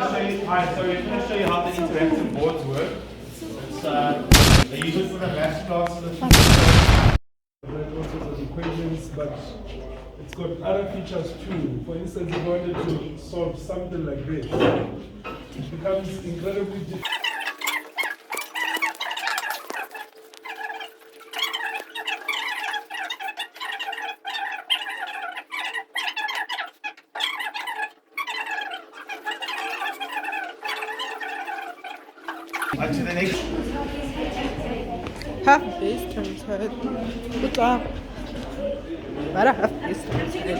going to show you how the interactive boards work. They use it for the maths classes. Process of equations, but it's got other features too. For instance, if you wanted to solve something like this, it becomes incredibly difficult. On to the next. Half base times head. Good job. But I have base times head.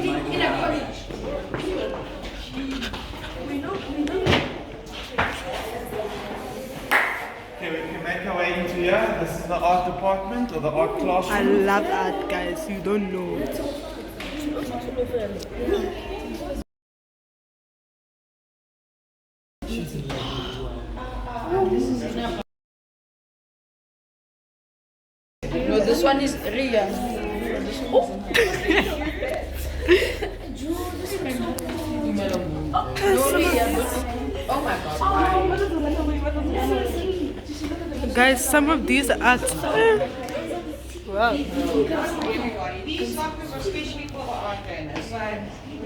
Okay, we can make our way into here. This is the art department or the art classroom. I love art, guys. You don't know. No, this one is Ria. Oh my god. Guys, some of these art. Wow. These lockers are especially for the art learners. So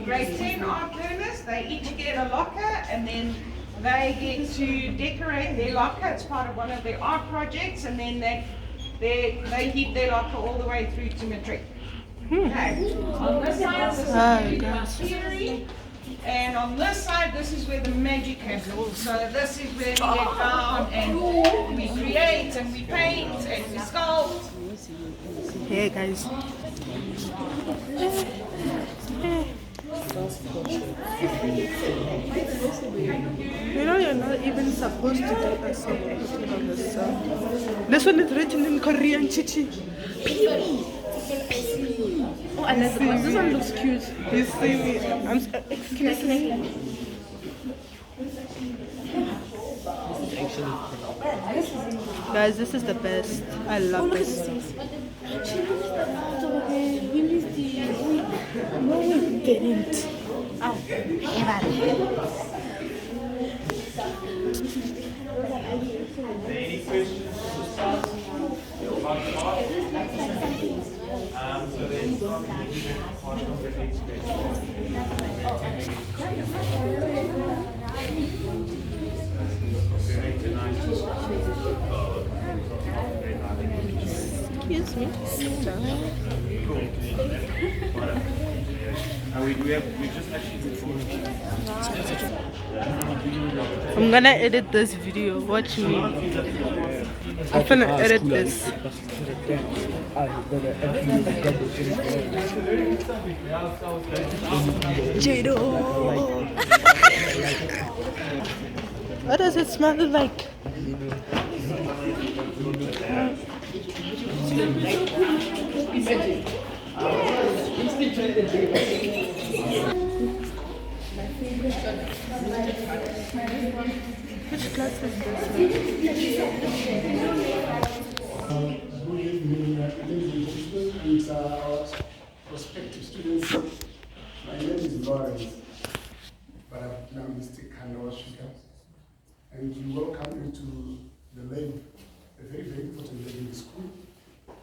grade 10 art learners, they each get a locker and then they get to decorate their locker. It's part of one of their art projects, and then they keep their locker all the way through to matric. Okay. On this side, this is the theory. And on this side, this is where the magic happens. So this is where we get down and we create and we paint and we sculpt. Hey guys. You know you're not even supposed to do a song on this song. This one is written in Korean, Chichi. Oh, I like this one. This one looks cute. You see me? I'm excuse me. Guys, this is the best. I love this. No, we didn't. Oh, Any questions? So then excuse me. we just actually I'm gonna edit this video. Watch me. I'm gonna edit this. Jado. What does it smell like? Which class is this? Good evening, ladies and gentlemen, and our prospective students. My name is Lawrence, but I'm Mr. Kanawashika, and we welcome you to the lab, a very, very important lab in the school,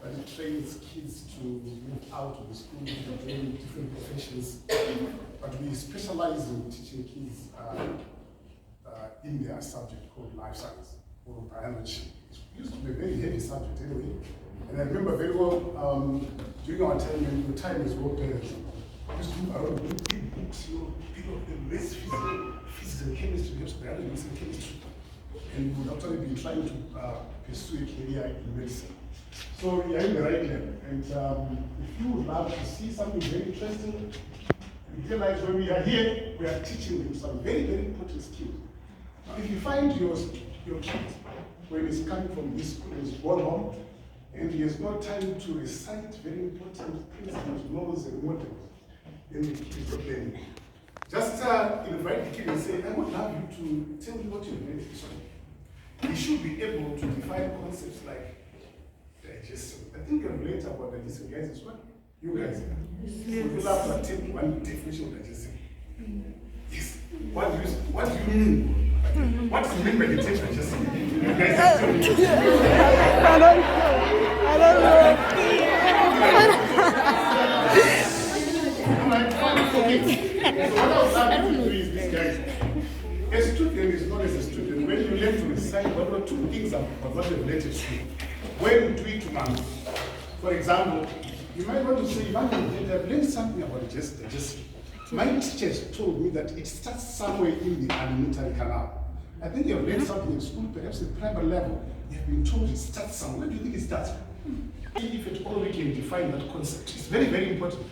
but it trains kids to move out of the school to gain different professions. But we specialize in teaching kids in their subject called life science or biology. It used to be a very heavy subject anyway. And I remember very well during our time when the time was work parents, we used to do around big books, people of the less physics and chemistry, because biology and chemistry. And we would actually be trying to pursue a career in medicine. So we are in the right level. And if you would love to see something very interesting, you realize when we are here, we are teaching them some very, very important skills. Now, if you find your kid, when he's coming from this school, he's gone home, and he has no time to recite very important principles, laws, and models, then the kid is not learning. Just invite the kid and say, I would love you to tell me what you've learned this week. He should be able to define concepts like digestion. I think you've learned about digestion, guys, as well. You guys, would you love to take one definition of digestion? Yes. What do you mean What's the mean by the teacher? Just you guys are still I don't know. I don't know. A student is not as a student. When you learn to recite, one or two things are not related to you. When you do it once, for example, you might want to say, I've learned something about gesture. My teachers told me that it starts somewhere in the alimentary canal. I think you have learned something in school, perhaps at primary level. You have been told it starts somewhere. Where do you think it starts? If at all we can define that concept, it's very, very important.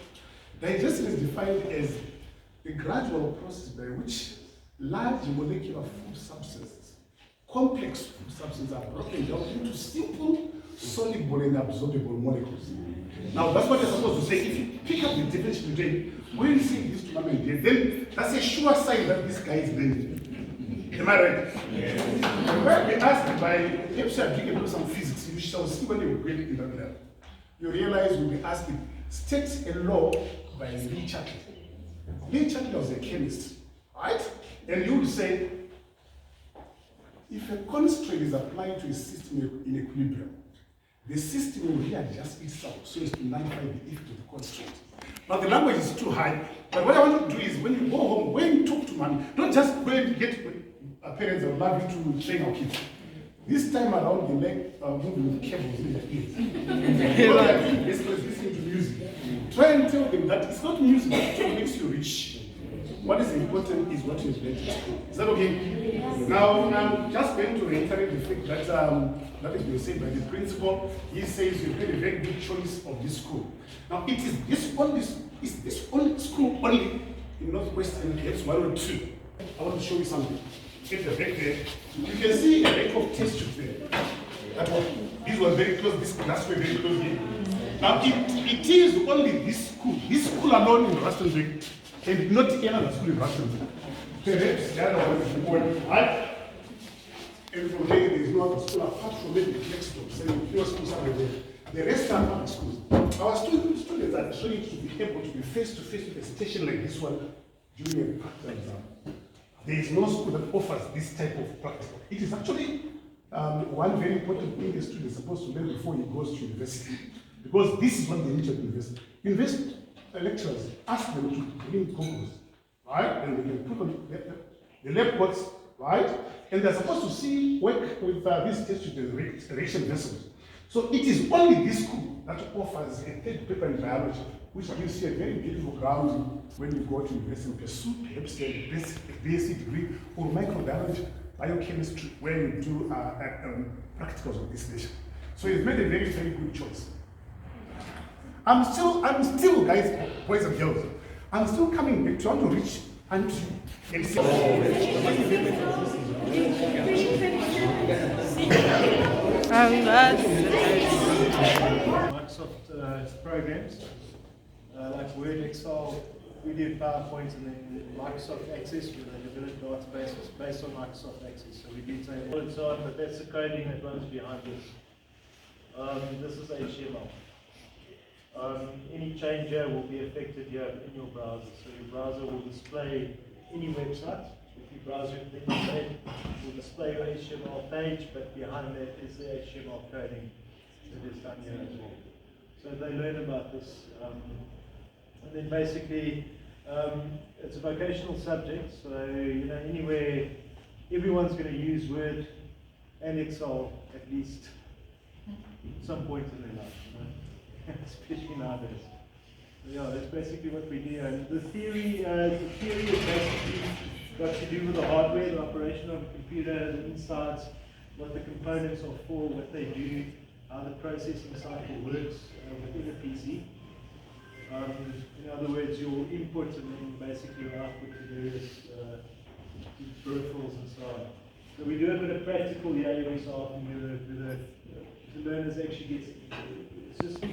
Digestion is defined as a gradual process by which large molecular food substances, complex food substances are broken down into simple, soluble and absorbable molecules. Now that's what you're supposed to say. If you pick up the definition today, when you see this tournament here, then that's a sure sign that this guy is learning. Am I right? Yes. When we asked by episode some physics, you shall see when you grade in that level. You realize we'll be asking, state a law by Lee Chatterjee. Lee Chatterjee was a chemist, right? And you would say, if a constraint is applied to a system in equilibrium, the system will readjust itself so as to nullify the effect of the constraint. Now the language is too high, but what I want to do is when you go home, when you talk to mommy, don't just go and get parents that love you to train our kids. This time around, the leg moving with cables in the ears. Basically, listening to music. Try and tell them that it's not music that makes you rich. What is important is what you've learned. Is that okay? Now, I'm just going to reiterate the fact that that has been said by the principal. He says you've made a very good choice of this school. Now, is this only school only in Northwestern perhaps 1 or 2? I want to show you something. Get the back there. You can see a back of test tube there. This was very close, this class was very close here. Now, it is only this school alone in Rustenburg, and not any other school in Rustenburg. Perhaps the other one is important, right? And from there, there is no other school apart from maybe Flexstone, saying pure schools somewhere there. The rest are public schools. Our students are trained to be able to be face-to-face with a station like this one during a practical exam. There is no school that offers this type of practical. It is actually one very important thing the student is supposed to learn before he goes to university. Because this is what they need at university. University lecturers ask them to bring goggles, right? And they can put on the lab coats, right? And they're supposed to work with these test tube reaction vessels. So it is only this school that offers a third paper in biology, which gives you a very beautiful grounding when you go to university and pursue perhaps a basic degree for microbiology, biochemistry, where you do practicals of this nature. So you've made a very, very good choice. I'm still, guys, boys and girls, I'm still coming back to want to reach and see. Microsoft programs like Word, Excel, we do PowerPoint, and then Microsoft Access, where they develop databases based on Microsoft Access. So we do take all and so on, but that's the coding that runs behind this. This is HTML. Any change here will be affected here in your browser. So your browser will display any website. If you browse your thing, it will display your HTML page, but behind that is the HTML coding that is done here as well. So they learn about this. And then basically, it's a vocational subject, so anywhere, everyone's going to use Word and Excel at least at some point in their life. Especially nowadays. So yeah, that's basically what we do. And the theory is basically got to do with the hardware, the operation of a computer, the insides, what the components are for, what they do, how the processing cycle works within a PC. In other words, your input and then basically your output to various peripherals and so on. So we do a bit of practical here every so often where the learners actually get it's just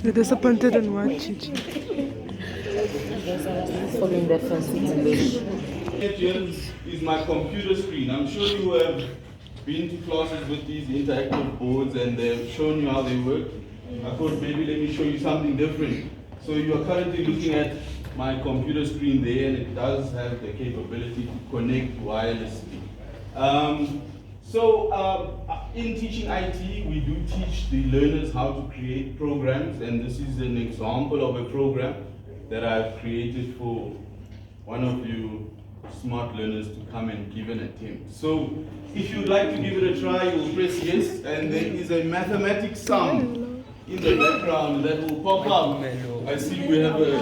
You're disappointed in what, Chichi? following that fancy English. Here is my computer screen. I'm sure you have been to classes with these interactive boards and they've shown you how they work. I thought maybe let me show you something different. So you are currently looking at my computer screen there, and it does have the capability to connect wirelessly. In teaching IT, we do teach the learners how to create programs, and this is an example of a program that I've created for one of you smart learners to come and give an attempt. So if you'd like to give it a try, you'll press yes, and there is a mathematics sum in the background that will pop up. I see we have a...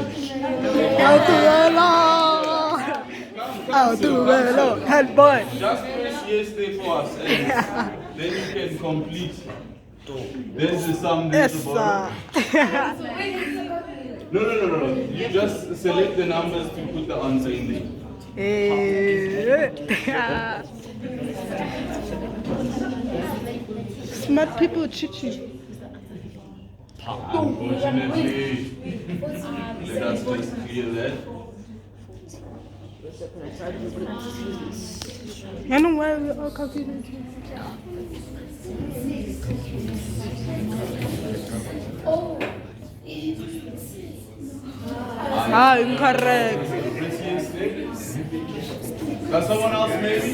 Head boy. Just press yes there for us, and then you can complete. There's the sum there at the bottom. No. You just select the numbers to put the answer in there. Smart people cheat you. Unfortunately, let us just clear that. I know why we're all confused. Incorrect. Does someone else maybe?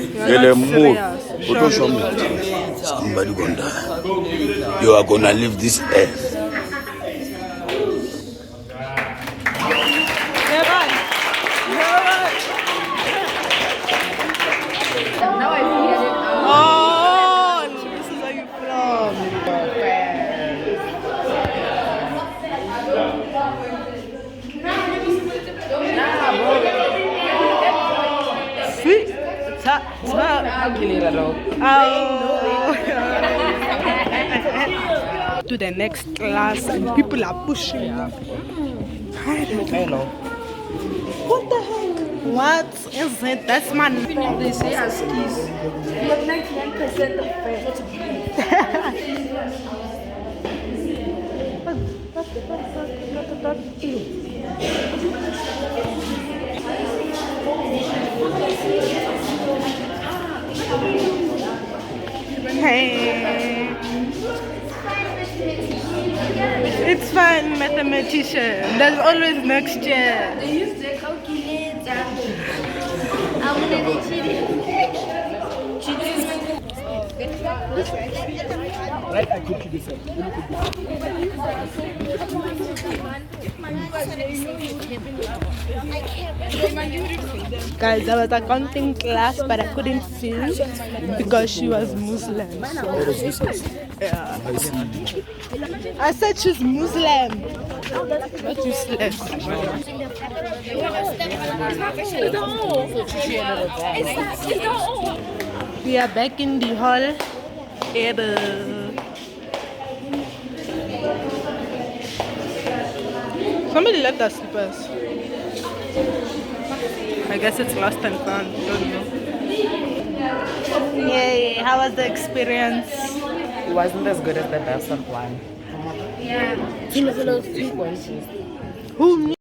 Somebody gonna die. You are gonna leave this earth. Now I figured it out. Oh, this is where you from. Sweet. I'll kill it alone. To the next class, and people are pushing. Hello. What the heck? What is it? That's my name. They say as keys. You have 99% of faith. Hey. It's fine, mathematician. There's always next year. They use the calculator. I'm gonna be cheating. Right, I could do this. Guys, I was accounting class, but I couldn't film because she was Muslim. Yeah. I said she's Muslim. Not useless. We are back in the hall. Somebody left our slippers. I guess it's lost and found. Don't know. Yay! How was the experience? It wasn't as good as the best of one. Yeah. Who?